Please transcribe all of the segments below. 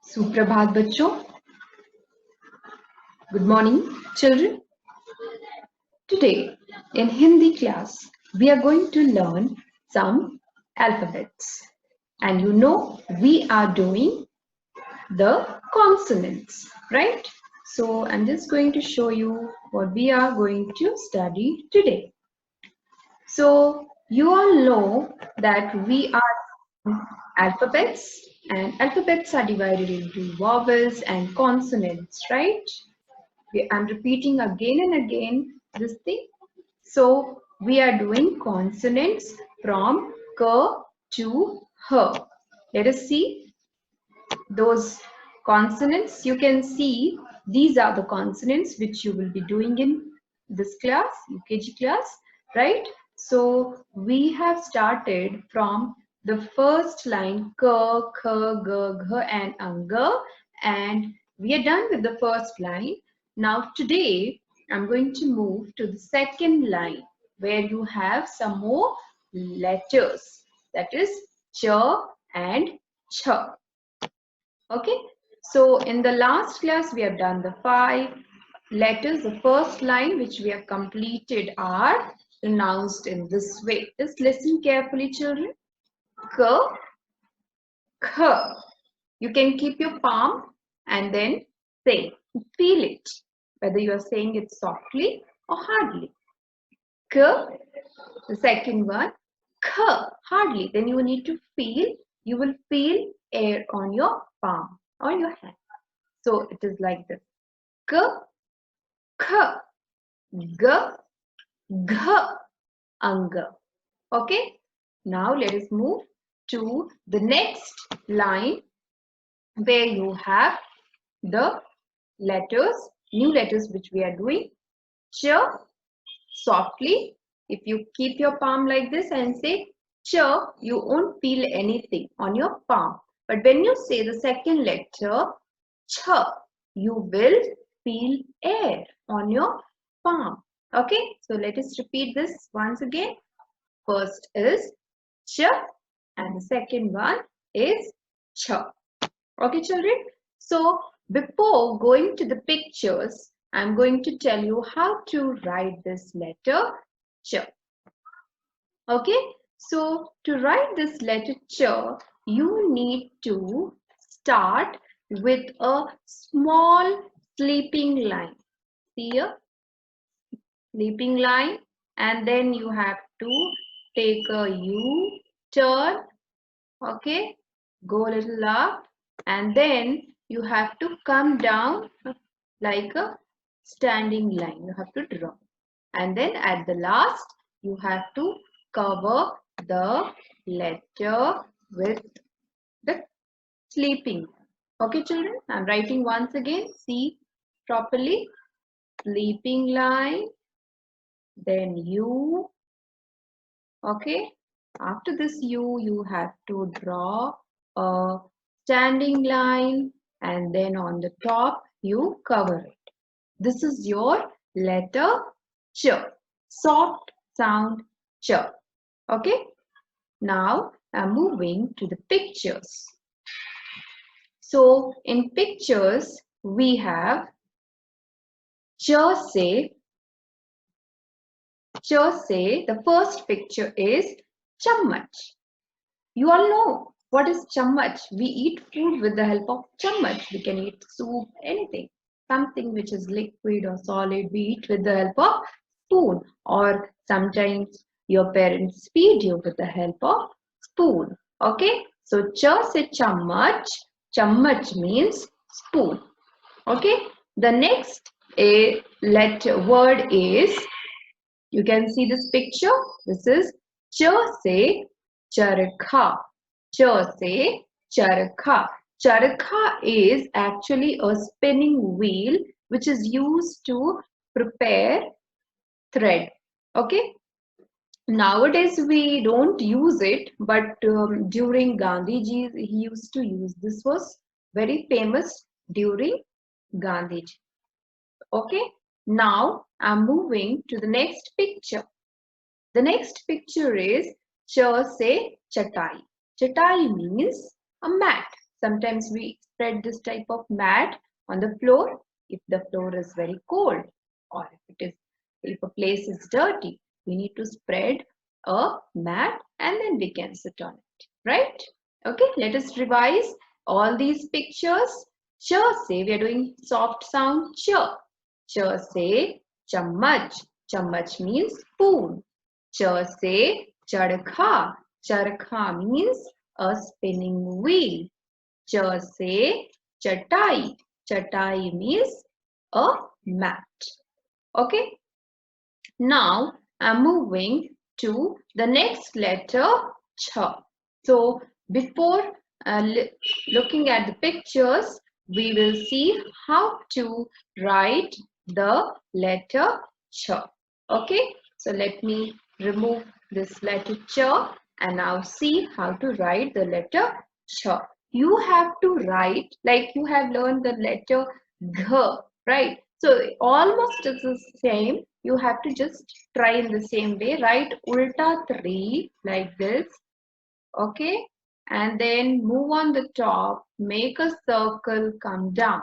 सुप्रभात बच्चों. Good morning, children. Today in Hindi class, we are going to learn some alphabets. And we are doing the consonants, right? So I'm just going to show you what we are going to study today. So you all know that we are alphabets, and alphabets are divided into vowels and consonants, right? I'm repeating again and again this thing. So we are doing consonants from k to h. Let us see those consonants. You can see these are the consonants which you will be doing in this class, UKG class, right? So we have started from the first line k, kh, g, gh and ang, and we are done with the first line. Now today I'm going to move to the second line where you have some more letters, that is ch and ch. Okay, so in the last class we have done the 5 letters. The first line which we have completed are pronounced in this way. Just listen carefully, children. K, kh. You can keep your palm and then say, feel it, whether you are saying it softly or hardly. K, the second one, kh, hardly. Then you need to feel, you will feel air on your palm or your hand. So it is like this. K, kh, g, gh, ang. Okay. Now let us move to the next line where you have the letters, new letters which we are doing. Ch, softly. If you keep your palm like this and say ch, you won't feel anything on your palm. But when you say the second letter, Chha, you will feel air on your palm. Okay, so let us repeat this once again. First is Ch and the second one is Chha. Okay, children. So before going to the pictures, I'm going to tell you how to write this letter Ch. Okay, so to write this letter Ch, you need to start with a small sleeping line. See a sleeping line, and then you have to take a U-turn. Okay, go a little up, and then you have to come down like a standing line. You have to draw, and then at the last you have to cover the letter with the sleeping. Okay, children, I'm writing once again. See properly. Sleeping line, then U. Okay, after this U, you have to draw a standing line, and then on the top, you cover it. This is your letter Ch. Soft sound Ch. Okay, now I'm moving to the pictures. So in pictures, we have Ch say, the first picture is chammach. You all know what is chammach. We eat food with the help of chammach. We can eat soup, anything. Something which is liquid or solid, we eat with the help of spoon. Or sometimes your parents feed you with the help of spoon. Okay, so cha se chammach. Chammach means spoon. Okay, the next word is, you can see this picture. This is cha se charkha. Cha se charkha. Charkha is actually a spinning wheel which is used to prepare thread. Okay. Nowadays we don't use it, but during Gandhiji he used to use. This was very famous during Gandhiji. Okay. Now I'm moving to the next picture. The next picture is Cha se chatai. Chatai means a mat, Sometimes we spread this type of mat on the floor if the floor is very cold, or if a place is dirty, we need to spread a mat and then we can sit on it, right? Okay, let us revise all these pictures. Ch se, we are doing soft sound ch. Ch se chammach. Chammach means spoon. Ch se charkha. Charkha means a spinning wheel. Ch se chatai. Chatai means a mat. Okay. Now I'm moving to the next letter ch. So before looking at the pictures, we will see how to write the letter ch. Okay, so let me remove this letter ch and now see how to write the letter ch. You have to write like you have learned the letter gh, right? So almost it's the same. You have to just try in the same way. Write ulta 3 like this. Okay, and then move on the top, make a circle, come down.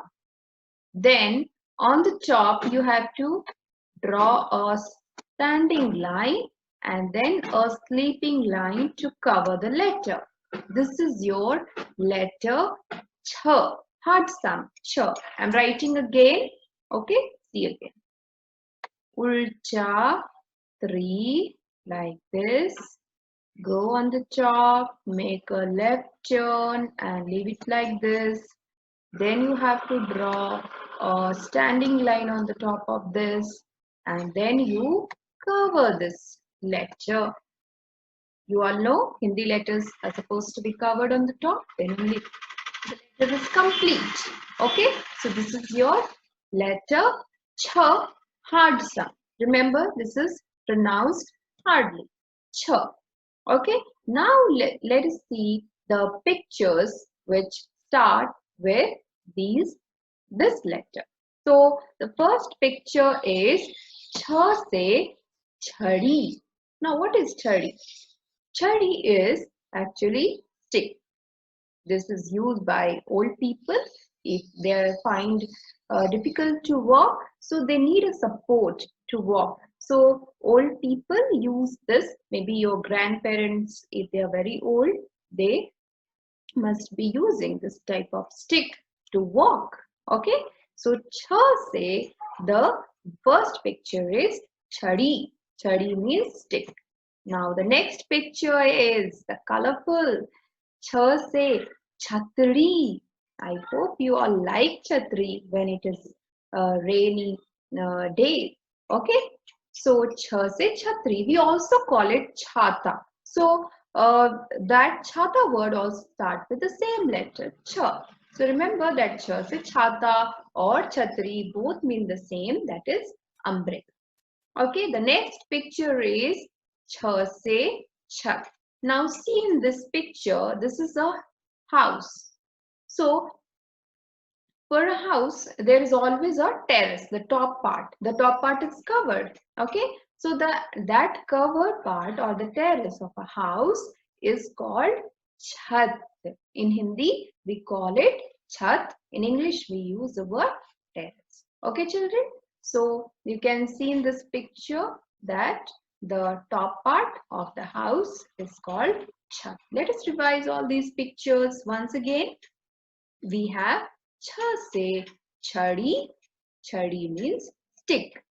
Then on the top you have to draw a standing line and then a sleeping line to cover the letter. This is your letter ch, hard sound ch. I'm writing again. Okay, see again. Ulcha 3 like this. Go on the top, make a left turn and leave it like this. Then you have to draw a standing line on the top of this and then you cover this letter. You all know Hindi letters are supposed to be covered on the top, then only the letter is complete. Okay, so this is your letter ch, hard sound. Remember, this is pronounced hardly. Ch. Okay, now let us see the pictures which start with this letter. So the first picture is Chha se chhadi. Now what is chhadi? Chhadi is actually stick. This is used by old people if they find difficult to walk, so they need a support to walk. So old people use this. Maybe your grandparents, if they are very old, they must be using this type of stick to walk. Okay, so Chha se, the first picture is chhadi. Chhadi means stick. Now the next picture is the colorful Chha se chhatri. I hope you all like chhatri when it is a rainy day. Okay, so Chha se chhatri. We also call it chhata. So that chhata word also starts with the same letter Chha. So remember that Chha se chhata or chhatri both mean the same, that is umbrella. Okay, the next picture is Chha se chhat. Now see in this picture, this is a house. So for a house, there is always a terrace, the top part. The top part is covered. Okay, so that covered part or the terrace of a house is called chhat. In Hindi, we call it chhat. In English, we use the word terrace. Okay, children. So you can see in this picture that the top part of the house is called chhat. Let us revise all these pictures once again. We have Chha se chhadi. Chhadi means stick.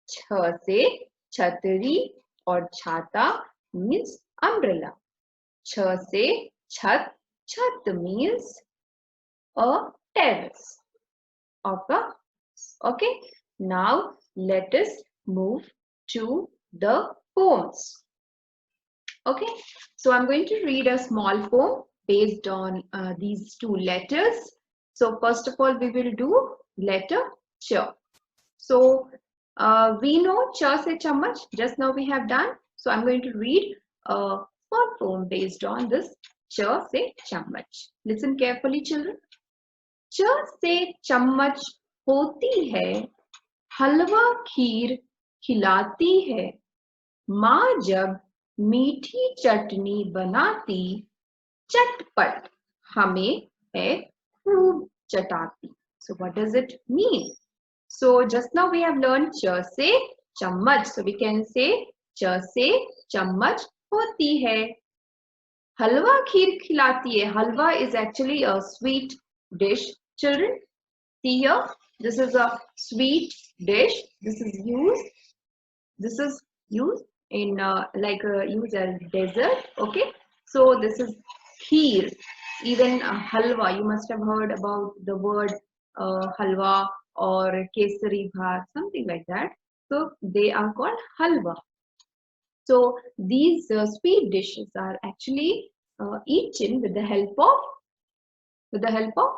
Chha se chhatri or chhata means umbrella. Chha se chhat. Chat means a terrace of a house. Okay. Now let us move to the poems. Okay. So I'm going to read a small poem based on these two letters. So first of all, we will do letter Ch. So we know Cha se chammach. Just now we have done. So I'm going to read a small poem based on this Cha se chammach. Listen carefully, children. Cha se chammach hoti hai, halwa kheer खिलाती है, माँ जब मीठी चटनी बनाती, चटपट हमें है खूब चटाती. So what does it mean? So just now we have learned ch से चम्मच. So we can say च से चम्मच होती है. हलवा खीर खिलाती है. Halwa is actually a sweet dish. Children, see here. This is a sweet dish. This is used in used as dessert. Okay, so this is kheer. Even halwa, you must have heard about the word halwa or kesari bhat, something like that. So they are called halwa. So these sweet dishes are actually eaten with the help of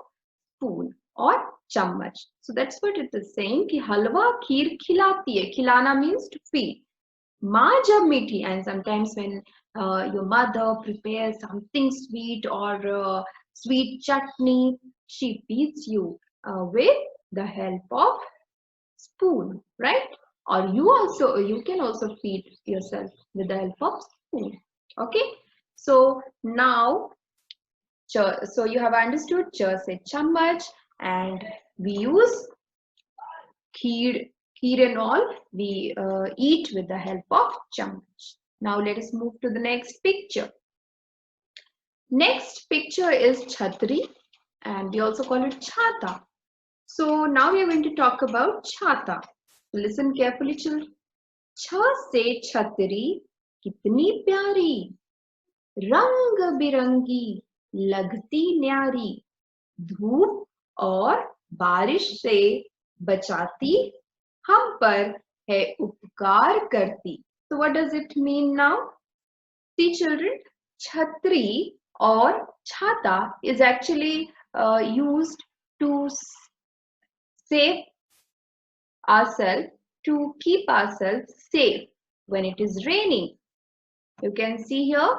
spoon or chammach. So that's what it is saying कि हलवा खीर खिलाती है. खिलाना means to feed. माँ जब मीठी, and sometimes when your mother prepares something sweet or sweet chutney, she feeds you with the help of spoon, right? Or you can also feed yourself with the help of spoon. Okay, so now so you have understood ch se chammach, and we use kheer and all we eat with the help of chammach. Now let us move to the next picture. Next picture is chhatri, and we also call it chhata. So now we are going to talk about chhata. Listen carefully, children. Chha se chhatri kitni pyari, रंग बिरंगी लगती न्यारी, धूप और बारिश से बचाती, हम पर है उपकार करती. So what does it mean now? See children, chhatri or chhata is actually used to save ourselves, to keep ourselves safe when it is raining. You can see here,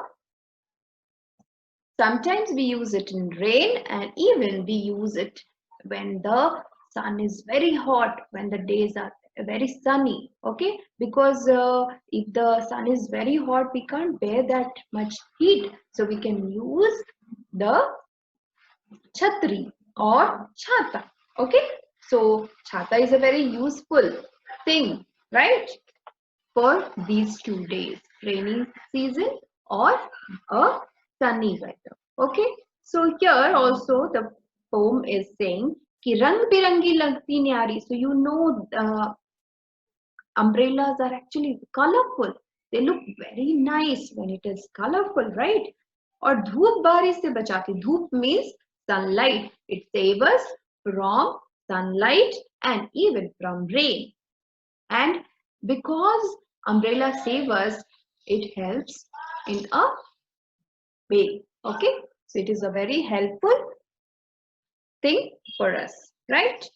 sometimes we use it in rain, and even we use it when the sun is very hot, when the days are very sunny. Okay, because if the sun is very hot, we can't bear that much heat, so we can use the chhatri or chhata. Okay, so chhata is a very useful thing, right, for these 2 days, rainy season or a sunny weather. Okay, so here also the poem is saying कि रंग बिरंगी लगती न्यारी. So you know umbrellas are actually colorful. They look very nice when it is colorful, right? और धूप बारिश से बचाती. धूप means sunlight. It saves us from sunlight and even from rain. And because umbrella save us, it helps in a way. Okay, so it is a very helpful thing for us, right?